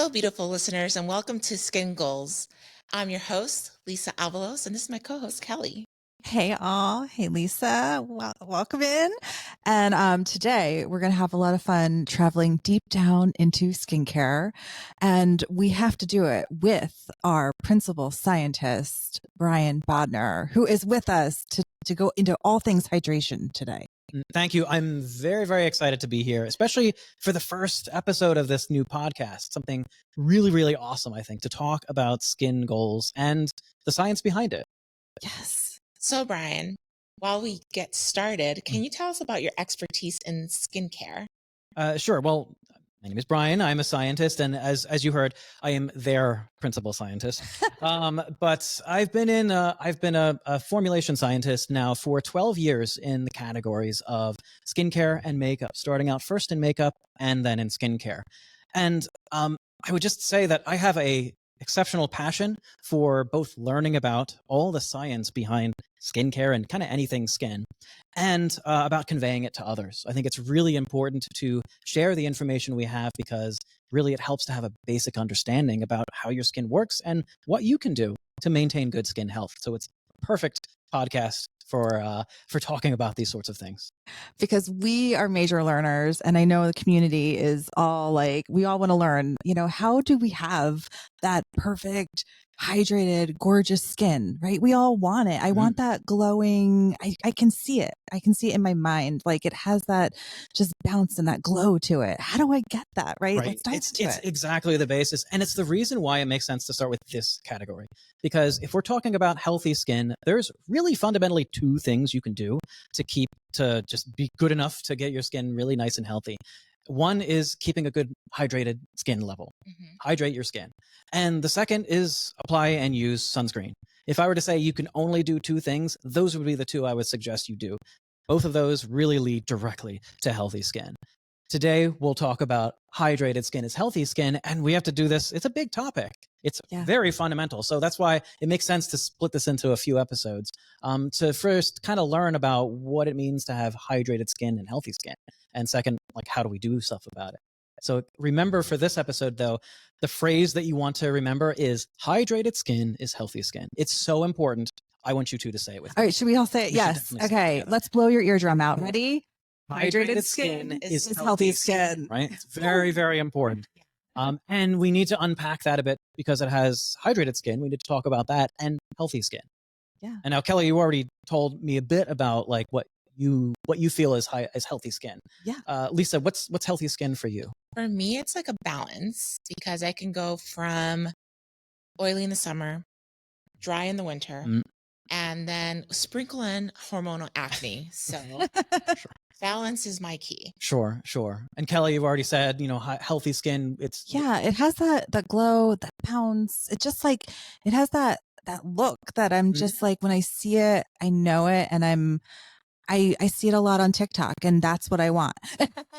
Hello, beautiful listeners, and welcome to Skin Goals. I'm your host, Lisa Avalos, and this is my co-host, Kelly. Hey all. Hey Lisa. Welcome in. And today we're going to have a lot of fun traveling deep down into skincare. And we have to do it with our principal scientist, Brian Bodnar, who is with us to go into all things hydration today. Thank you. I'm very, very excited to be here, especially for the first episode of this new podcast. Something really, really awesome, I think, to talk about skin goals and the science behind it. Yes. So, Brian, while we get started, can you tell us about your expertise in skincare? Sure. Well, my name is Brian. I'm a scientist, and as you heard, I am their principal scientist. But I've been a formulation scientist now for 12 years in the categories of skincare and makeup, starting out first in makeup and then in skincare. And I would just say that I have a exceptional passion for both learning about all the science behind skincare and kind of anything skin, and about conveying it to others. I think it's really important to share the information we have because really it helps to have a basic understanding about how your skin works and what you can do to maintain good skin health. So it's a perfect podcast for talking about these sorts of things. Because we are major learners, and I know the community is all like, we all want to learn, how do we have that perfect, hydrated, gorgeous skin, right? We all want it. I want that glowing. I can see it. I can see it in my mind. Like it has that just bounce and that glow to it. How do I get that? Right. Let's dive into it. It's exactly the basis. And it's the reason why it makes sense to start with this category. Because if we're talking about healthy skin, there's really fundamentally two things you can do to just be good enough to get your skin really nice and healthy. One is keeping a good hydrated skin level. Hydrate your skin. And the second is apply and use sunscreen. If I were to say you can only do two things, those would be the two I would suggest you do. Both of those really lead directly to healthy skin. Today, we'll talk about hydrated skin is healthy skin, and we have to do this. It's a big topic. It's very fundamental. So that's why it makes sense to split this into a few episodes to first kind of learn about what it means to have hydrated skin and healthy skin. And second, like, how do we do stuff about it? So remember for this episode, though, the phrase that you want to remember is hydrated skin is healthy skin. It's so important. I want you two to say it with me. All right. Should we all say it? Yes. Okay. Let's blow your eardrum out. Ready? Hydrated skin is healthy skin, right? It's very, very important. And we need to unpack that a bit because it has hydrated skin. We need to talk about that and healthy skin. Yeah. And now, Kelly, you already told me a bit about like what you feel is healthy skin. Yeah. Lisa, what's healthy skin for you? For me, it's like a balance because I can go from oily in the summer, dry in the winter, and then sprinkle in hormonal acne. So Sure. Balance is my key. Sure. And Kelly, you've already said, healthy skin. It has that glow, that bounce. It just like, it has that look that I'm just like, when I see it, I know it. And I see it a lot on TikTok, and that's what I want.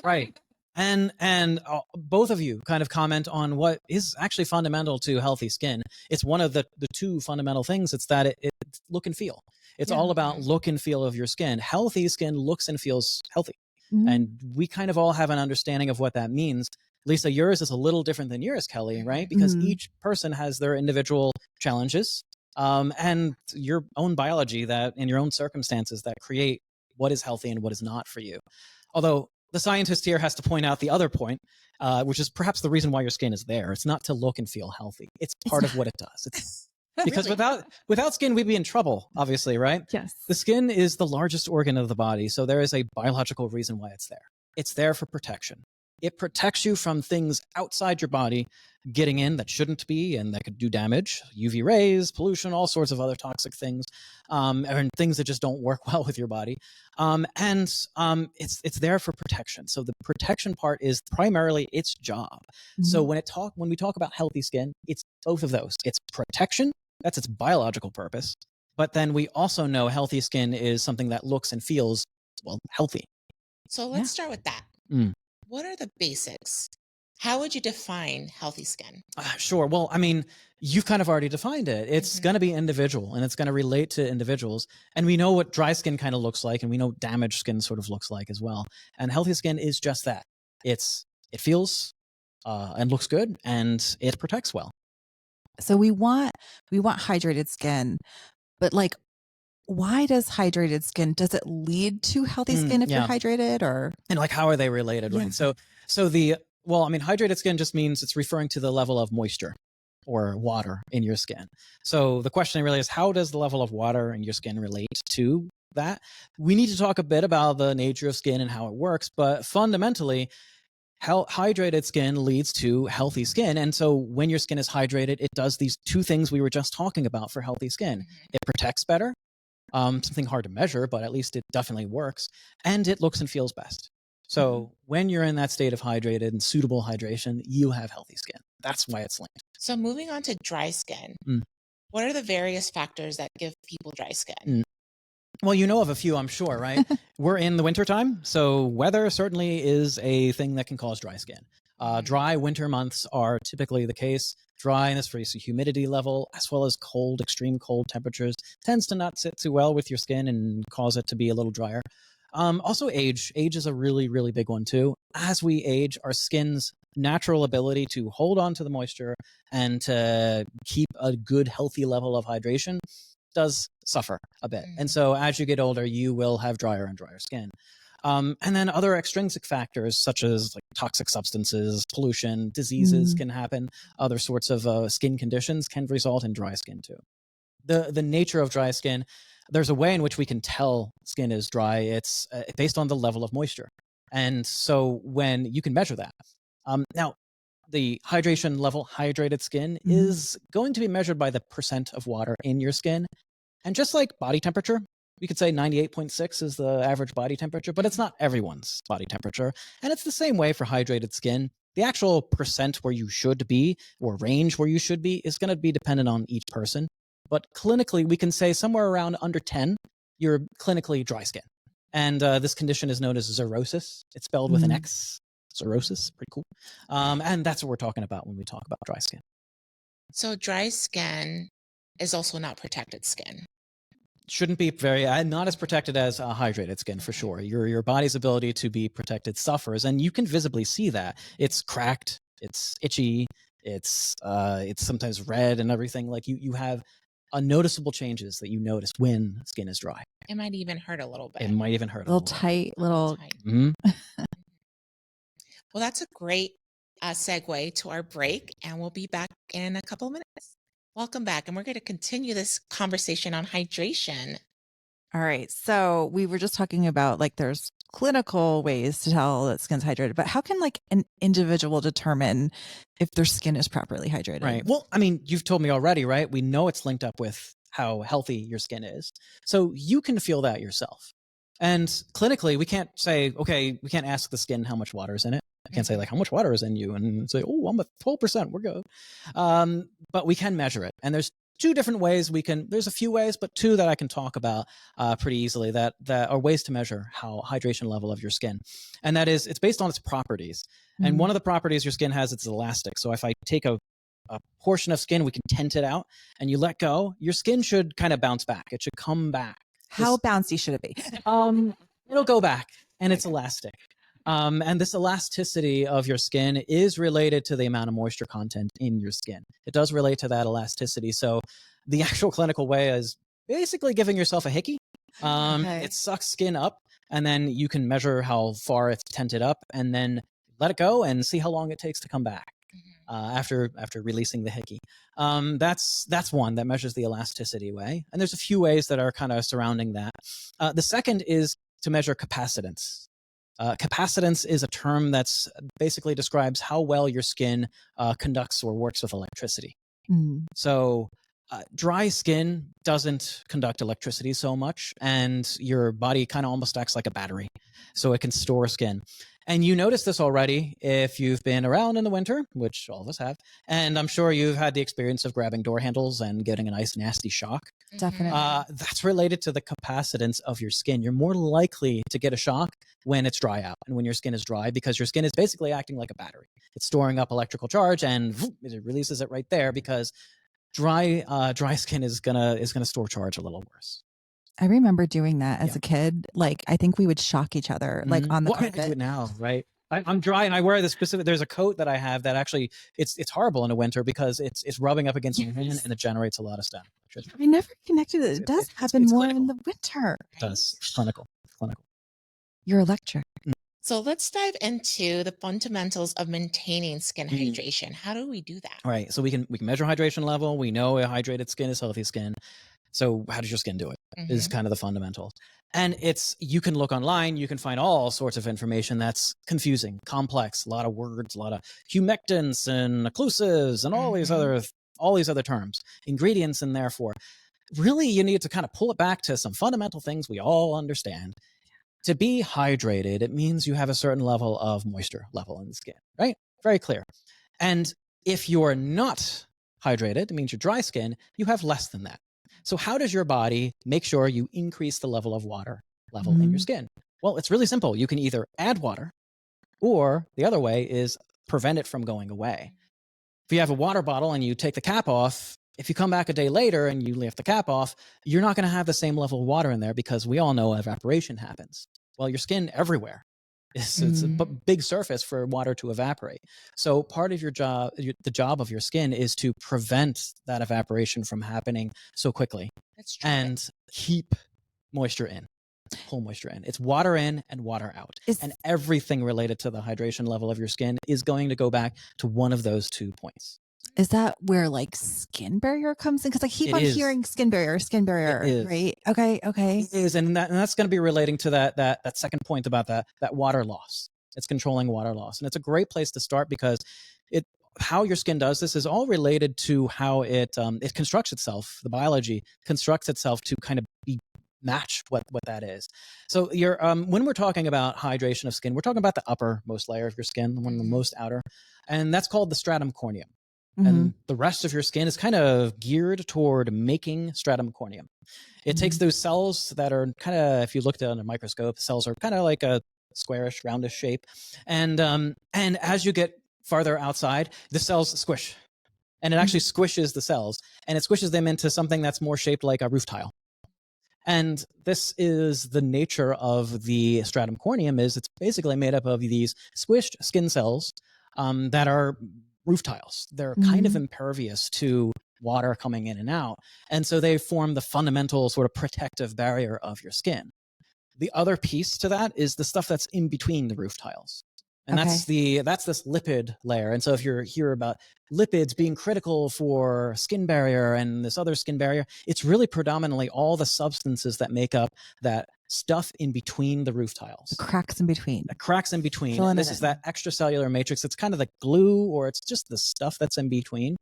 Right. And both of you kind of comment on what is actually fundamental to healthy skin. It's one of the two fundamental things. It's that it's look and feel. It's all about look and feel of your skin. Healthy skin looks and feels healthy. And we kind of all have an understanding of what that means. Lisa, yours is a little different than yours, Kelly, right? Because each person has their individual challenges and your own biology that and your own circumstances that create what is healthy and what is not for you. Although the scientist here has to point out the other point, which is perhaps the reason why your skin is there. It's not to look and feel healthy. It's part of what it does. It's because without skin, we'd be in trouble, obviously, right? Yes. The skin is the largest organ of the body, so there is a biological reason why it's there. It's there for protection. It protects you from things outside your body getting in that shouldn't be and that could do damage, UV rays, pollution, all sorts of other toxic things, and things that just don't work well with your body. It's there for protection. So the protection part is primarily its job. So when we talk about healthy skin, it's both of those. It's protection. That's its biological purpose. But then we also know healthy skin is something that looks and feels, well, healthy. So let's start with that. What are the basics? How would you define healthy skin? Sure. Well, I mean, you've kind of already defined it. It's going to be individual and it's going to relate to individuals. And we know what dry skin kind of looks like, and we know damaged skin sort of looks like as well. And healthy skin is just that. It feels and looks good, and it protects well. So we want hydrated skin, but like, why does hydrated skin, does it lead to healthy skin if you're Yeah. hydrated, or? And like, how are they related, Yeah. right? Well, I mean, hydrated skin just means it's referring to the level of moisture or water in your skin. So the question really is, how does the level of water in your skin relate to that? We need to talk a bit about the nature of skin and how it works, but fundamentally, how hydrated skin leads to healthy skin. And so when your skin is hydrated, it does these two things we were just talking about for healthy skin. It protects better, something hard to measure, but at least it definitely works, and it looks and feels best. So when you're in that state of hydrated and suitable hydration, you have healthy skin. That's why it's linked. So moving on to dry skin, what are the various factors that give people dry skin? Well, you know of a few, I'm sure, right? We're in the wintertime, so weather certainly is a thing that can cause dry skin. Dry winter months are typically the case. Dryness for humidity level, as well as cold, extreme cold temperatures, tends to not sit too well with your skin and cause it to be a little drier. Also age. Age is a really, really big one too. As we age, our skin's natural ability to hold on to the moisture and to keep a good, healthy level of hydration does suffer a bit. And so as you get older, you will have drier and drier skin. And then other extrinsic factors such as like toxic substances, pollution, diseases can happen. Other sorts of skin conditions can result in dry skin too. The nature of dry skin, there's a way in which we can tell skin is dry. It's based on the level of moisture. And so when you can measure that. Now, the hydration level, hydrated skin is going to be measured by the percent of water in your skin. And just like body temperature, we could say 98.6 is the average body temperature, but it's not everyone's body temperature. And it's the same way for hydrated skin. The actual percent where you should be or range where you should be is going to be dependent on each person. But clinically, we can say somewhere around under 10, you're clinically dry skin. And this condition is known as xerosis. It's spelled with an X. Xerosis, pretty cool. And that's what we're talking about when we talk about dry skin. So dry skin is also not protected skin. Shouldn't be not as protected as hydrated skin for sure. Your body's ability to be protected suffers, and you can visibly see that. It's cracked, it's itchy, it's sometimes red and everything. Like you have noticeable changes that you notice when skin is dry. It might even hurt a little bit. It might even hurt a little tight, little. Well, that's a great segue to our break, and we'll be back in a couple of minutes. Welcome back, and we're going to continue this conversation on hydration. All right. So we were just talking about like there's clinical ways to tell that skin's hydrated, but how can like an individual determine if their skin is properly hydrated? Right. Well, I mean, you've told me already, right? We know it's linked up with how healthy your skin is. So you can feel that yourself. And clinically, we can't say, okay, we can't ask the skin how much water is in it. I can't say like how much water is in you and say, oh, I'm at 12%, we're good. But we can measure it. And there's two different ways there's a few ways, but two that I can talk about pretty easily that are ways to measure how hydration level of your skin. And that is, it's based on its properties. And one of the properties your skin has, it's elastic. So if I take a portion of skin, we can tent it out and you let go, your skin should kind of bounce back. It should come back. How bouncy should it be? It'll go back and it's elastic. And this elasticity of your skin is related to the amount of moisture content in your skin. It does relate to that elasticity. So the actual clinical way is basically giving yourself a hickey. It sucks skin up, and then you can measure how far it's tented up and then let it go and see how long it takes to come back after releasing the hickey. That's one that measures the elasticity way. And there's a few ways that are kind of surrounding that. The second is to measure capacitance. Capacitance is a term that's basically describes how well your skin conducts or works with electricity. So dry skin doesn't conduct electricity so much, and your body kind of almost acts like a battery, so it can store skin. And you notice this already if you've been around in the winter, which all of us have, and I'm sure you've had the experience of grabbing door handles and getting a nice nasty shock. Definitely. That's related to the capacitance of your skin. You're more likely to get a shock when it's dry out and when your skin is dry, because your skin is basically acting like a battery. It's storing up electrical charge and it releases it right there, because dry skin is gonna store charge a little worse. I remember doing that as a kid. Like, I think we would shock each other, like on the carpet. I carpet. do it now, right? I'm dry and I wear the specific, there's a coat that I have that actually, it's horrible in the winter because it's rubbing up against your hand and it generates a lot of stem. I never connected it. It does happen it's more clinical. in the winter. It does. Clinical. You're electric. So let's dive into the fundamentals of maintaining skin hydration. How do we do that? All right. So we can measure hydration level. We know a hydrated skin is healthy skin. So how does your skin do it? Is kind of the fundamentals. And you can look online, you can find all sorts of information that's confusing, complex, a lot of words, a lot of humectants and occlusives and all these other terms, ingredients, and therefore really you need to kind of pull it back to some fundamental things we all understand. To be hydrated, it means you have a certain level of moisture level in the skin, right? Very clear. And if you're not hydrated, it means you're dry skin, you have less than that. So how does your body make sure you increase the level of water level in your skin? Well, it's really simple. You can either add water, or the other way is prevent it from going away. If you have a water bottle and you take the cap off, if you come back a day later and you lift the cap off, you're not going to have the same level of water in there because we all know evaporation happens. Well, your skin everywhere. It's a big surface for water to evaporate. So part of your job, the job of your skin is to prevent that evaporation from happening so quickly. That's true. And keep moisture in, pull moisture in. It's water in and water out. And everything related to the hydration level of your skin is going to go back to one of those 2 points. Is that where like skin barrier comes in? Because I keep on hearing skin barrier, right? Okay. It is, and that's going to be relating to that second point about that water loss. It's controlling water loss, and it's a great place to start because how your skin does this is all related to how it constructs itself. The biology constructs itself to kind of match what that is. So when we're talking about hydration of skin, we're talking about the uppermost layer of your skin, one of the most outer, and that's called the stratum corneum. And the rest of your skin is kind of geared toward making stratum corneum. It takes those cells that are kind of, if you looked at it under a microscope, cells are kind of like a squarish, roundish shape. And as you get farther outside, the cells squish. And it actually squishes the cells. And it squishes them into something that's more shaped like a roof tile. And this is the nature of the stratum corneum. It's basically made up of these squished skin cells that are roof tiles. They're kind of impervious to water coming in and out. And so they form the fundamental sort of protective barrier of your skin. The other piece to that is the stuff that's in between the roof tiles. And that's this lipid layer. And so if you hear about lipids being critical for skin barrier and this other skin barrier, it's really predominantly all the substances that make up that stuff in between the roof tiles. The cracks in between. The cracks in between. And this is that extracellular matrix. It's kind of the glue, or it's just the stuff that's in between.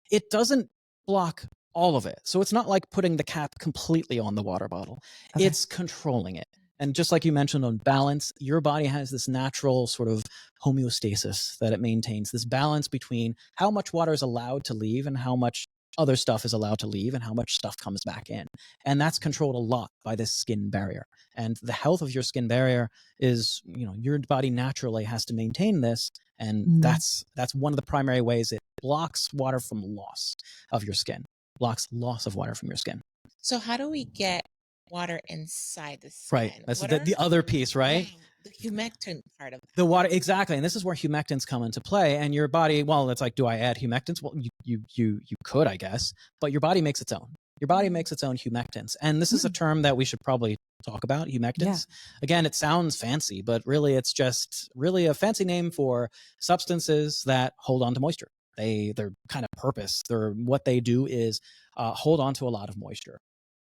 It doesn't block all of it. So it's not like putting the cap completely on the water bottle. It's controlling it. And just like you mentioned on balance, your body has this natural sort of homeostasis that it maintains, this balance between how much water is allowed to leave and how much other stuff is allowed to leave and how much stuff comes back in. And that's controlled a lot by this skin barrier. And the health of your skin barrier is, your body naturally has to maintain this. And that's one of the primary ways it blocks water from loss of your skin, blocks loss of water from your skin. So how do we get water inside the skin? Right. That's the other piece, right? Yeah, the humectant part of that. The water, exactly. And this is where humectants come into play. And your body, well, it's like, do I add humectants? Well, you could, I guess, but your body makes its own. Your body makes its own humectants. And this is a term that we should probably talk about, humectants. Yeah. Again, it sounds fancy, but really it's just really a fancy name for substances that hold on to moisture. Their kind of purpose, what they do is hold on to a lot of moisture.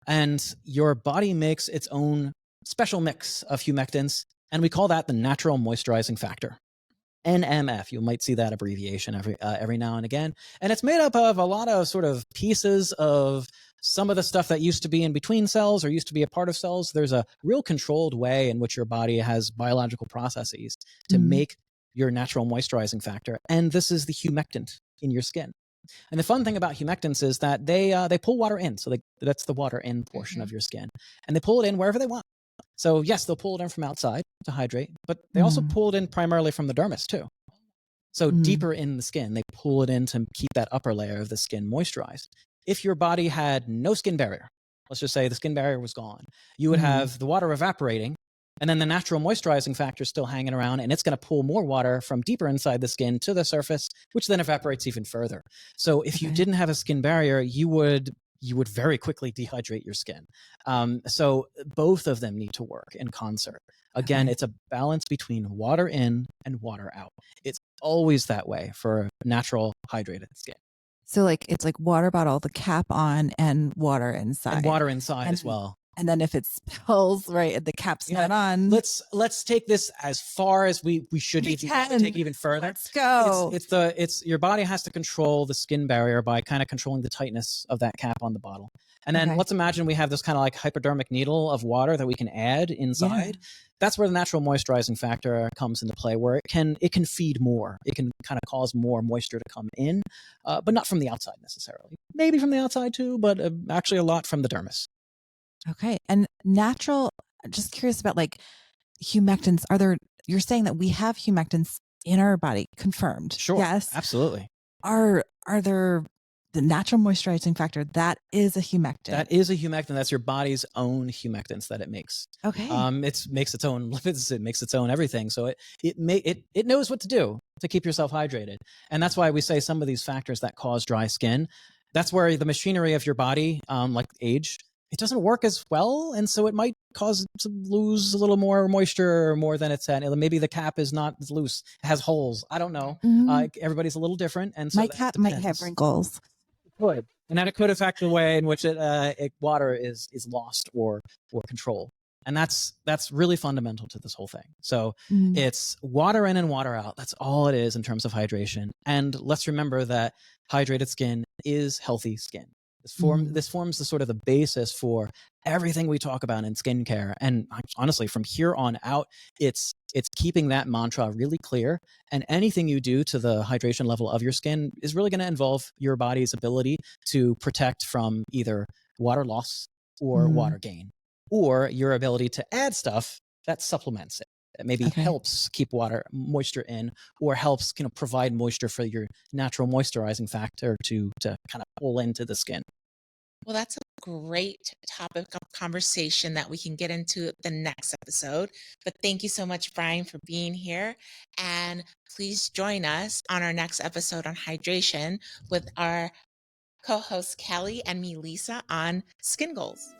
And your body makes its own special mix of humectants, and we call that the natural moisturizing factor, NMF. You might see that abbreviation every now and again. And it's made up of a lot of sort of pieces of some of the stuff that used to be in between cells or used to be a part of cells. There's a real controlled way in which your body has biological processes to make your natural moisturizing factor. And this is the humectant in your skin. And the fun thing about humectants is that they pull water in. So that's the water in portion of your skin. And they pull it in wherever they want. So yes, they'll pull it in from outside to hydrate, but they also pull it in primarily from the dermis too. So deeper in the skin, they pull it in to keep that upper layer of the skin moisturized. If your body had no skin barrier, let's just say the skin barrier was gone, you would have the water evaporating And then the natural moisturizing factor is still hanging around, and it's going to pull more water from deeper inside the skin to the surface, which then evaporates even further. So if you didn't have a skin barrier, you would very quickly dehydrate your skin. So both of them need to work in concert. Again, it's a balance between water in and water out. It's always that way for natural hydrated skin. So like it's like water bottle, the cap on, and water inside. And water inside as well. And then if it spills, right, the cap's not on. Let's take this as far as we should take it even further. Let's go. It's your body has to control the skin barrier by kind of controlling the tightness of that cap on the bottle. And then let's imagine we have this kind of like hypodermic needle of water that we can add inside. Yeah. That's where the natural moisturizing factor comes into play, where it can feed more. It can kind of cause more moisture to come in, but not from the outside necessarily. Maybe from the outside too, but actually a lot from the dermis. Okay. And natural, just curious about like humectants. You're saying that we have humectants in our body, confirmed? Sure. Yes. Absolutely. Are there the natural moisturizing factor that is a humectant? That is a humectant. That's your body's own humectants that it makes. Okay. It makes its own lipids. It makes its own everything. So it knows what to do to keep yourself hydrated. And that's why we say some of these factors that cause dry skin, that's where the machinery of your body, like age, it doesn't work as well. And so it might cause to lose a little more moisture more than it's at. Maybe the cap is not as loose. It has holes. I don't know. Everybody's a little different. And so my cap might have wrinkles. Could. And that it could affect the way in which water is lost or controlled. And that's really fundamental to this whole thing. So it's water in and water out. That's all it is in terms of hydration. And let's remember that hydrated skin is healthy skin. This forms the sort of the basis for everything we talk about in skincare. And honestly, from here on out, it's keeping that mantra really clear. And anything you do to the hydration level of your skin is really going to involve your body's ability to protect from either water loss or water gain, or your ability to add stuff that supplements it. That maybe helps keep moisture in, or helps provide moisture for your natural moisturizing factor to kind of pull into the skin. Well, that's a great topic of conversation that we can get into the next episode. But thank you so much, Brian, for being here. And please join us on our next episode on hydration with our co-hosts Kelly and me, Lisa, on Skin Goals.